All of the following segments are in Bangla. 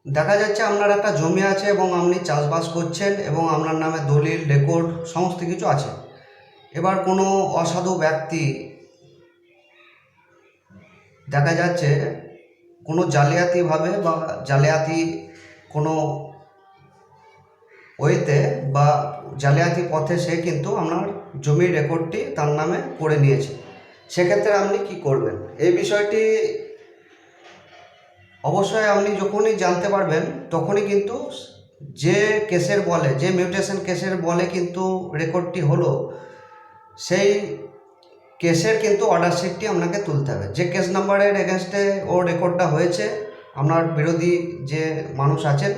দেখা যাচ্ছে আপনার একটা জমি আছে এবং আপনি চাষবাস করছেন এবং আপনার নামে দলিল রেকর্ড সমস্ত কিছু আছে। এবার কোনো অসাধু ব্যক্তি দেখা যাচ্ছে কোনো জালিয়াতিভাবে বা জালিয়াতি কোনো ওয়েতে বা জালিয়াতি পথে সে কিন্তু আপনার জমির রেকর্ডটি তার নামে করে নিয়েছে। সেক্ষেত্রে আপনি কি করবেন? এই বিষয়টি অবশ্যই আপনি যখনই জানতে পারবেন তখনই কিন্তু যে কেসের বলে, যে মিউটেশন কেসের বলে কিন্তু রেকর্ডটি হলো, সেই কেসের কিন্তু অর্ডার শিটটি আপনাকে তুলতে হবে। যে কেস নাম্বারের এগেনস্টে ও রেকর্ডটা হয়েছে, আপনার বিরোধী যে মানুষ আছেন,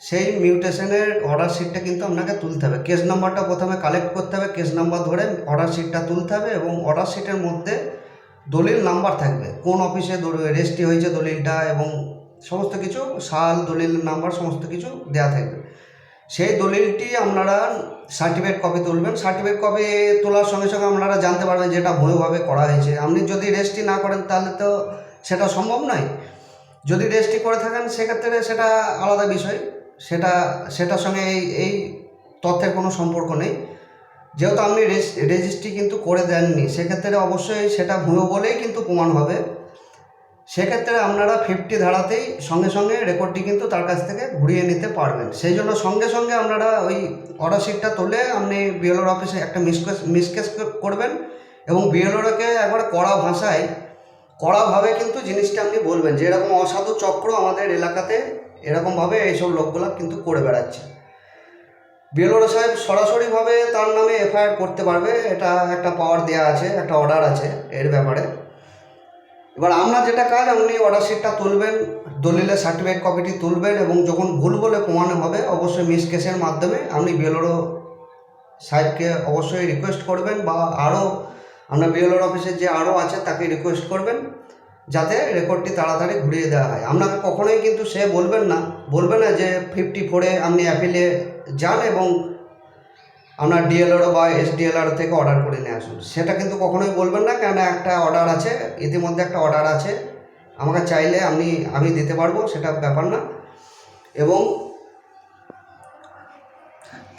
সেই মিউটেশনের অর্ডার শিটটা কিন্তু আপনাকে তুলতে হবে। কেস নাম্বারটা প্রথমে কালেক্ট করতে হবে, কেস নাম্বার ধরে অর্ডার শিটটা তুলতে হবে এবং অর্ডার শিটের মধ্যে দলিল নাম্বার থাকবে, কোন অফিসে রেজিস্ট্রি হয়েছে দলিলটা এবং সমস্ত কিছু সাল, দলিল নাম্বার সমস্ত কিছু দেওয়া থাকবে। সেই দলিলটি আপনারা সার্টিফিকেট কপি তুলবেন। সার্টিফিকেট কপি তোলার সঙ্গে সঙ্গে আপনারা জানতে পারবেন যে এটা ভুয়োভাবে করা হয়েছে। আপনি যদি রেজিস্ট্রি না করেন তাহলে তো সেটা সম্ভব নয়। যদি রেজিস্ট্রি করে থাকেন সেক্ষেত্রে সেটা আলাদা বিষয়, সেটার সঙ্গে এই তথ্যের কোনো সম্পর্ক নেই। যেহেতু আপনি রেজিস্ট্রি কিন্তু করে দেননি, সেক্ষেত্রে অবশ্যই সেটা ভুয়ো বলেই কিন্তু প্রমাণ হবে। সেক্ষেত্রে আপনারা 50 ধারাতেই সঙ্গে সঙ্গে রেকর্ডটি কিন্তু তার কাছ থেকে ঘুরিয়ে নিতে পারবেন। সেই জন্য সঙ্গে সঙ্গে আপনারা ওই অর্ডার শিটটা তুলে আপনি বিএলওর অফিসে একটা মিসকেস করবেন এবং বিএলওরকে একবারে কড়াভাবে কিন্তু জিনিসটা আপনি বলবেন যে এরকম অসাধু চক্র আমাদের এলাকাতে এরকমভাবে এইসব লোকগুলো কিন্তু করে বেড়াচ্ছে। বিএলওর সাহেব সরাসরিভাবে তার নামে এফআইআর করতে পারবে, এটা একটা পাওয়ার দেওয়া আছে, একটা অর্ডার আছে এর ব্যাপারে। এবার আপনার যেটা কাজ, আপনি অর্ডার শিটটা তুলবেন, দলিলের সার্টিফিকেট কপিটি তুলবেন এবং যখন ভুল বলে প্রমাণ হবে অবশ্যই মিস কেসের মাধ্যমে আপনি বিএলওর সাহেবকে অবশ্যই রিকোয়েস্ট করবেন বা আরও আপনার বিএলওর অফিসের যে আরও আছে তাকে রিকোয়েস্ট করবেন যাতে রেকর্ডটি তাড়াতাড়ি ঘুরিয়ে দেওয়া হয়। আপনাকে কখনোই কিন্তু সে বলবে না যে 54-এ আপনি অ্যাপিলে যান এবং আপনার ডিএলআরও বা এসডিএলআর থেকে অর্ডার করে নিয়ে আসুন। সেটা কিন্তু কখনোই বলবেন না, কেন একটা অর্ডার আছে, ইতিমধ্যে একটা অর্ডার আছে, আমাকে চাইলে আমি দিতে পারবো, সেটা ব্যাপার না। এবং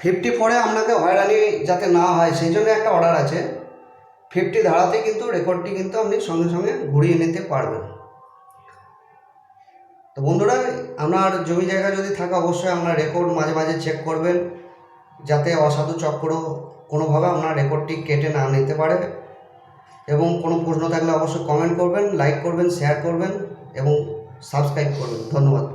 54-এ আপনাকে হয়রানি যাতে না হয় সেই জন্য একটা অর্ডার আছে। 50 ধারাতে কিন্তু রেকর্ডটি কিন্তু আপনি সঙ্গে সঙ্গে ঘুরিয়ে নিতে পারবেন। তো বন্ধুরা, আপনার জমি জায়গা যদি থাকে অবশ্যই আপনার রেকর্ড মাঝে মাঝে চেক করবেন যাতে অসাধু চক্র কোনোভাবে আপনার রেকর্ডটি কেটে না নিতে পারে। এবং কোনো প্রশ্ন থাকলে অবশ্যই কমেন্ট করবেন, লাইক করবেন, শেয়ার করবেন এবং সাবস্ক্রাইব করবেন। ধন্যবাদ।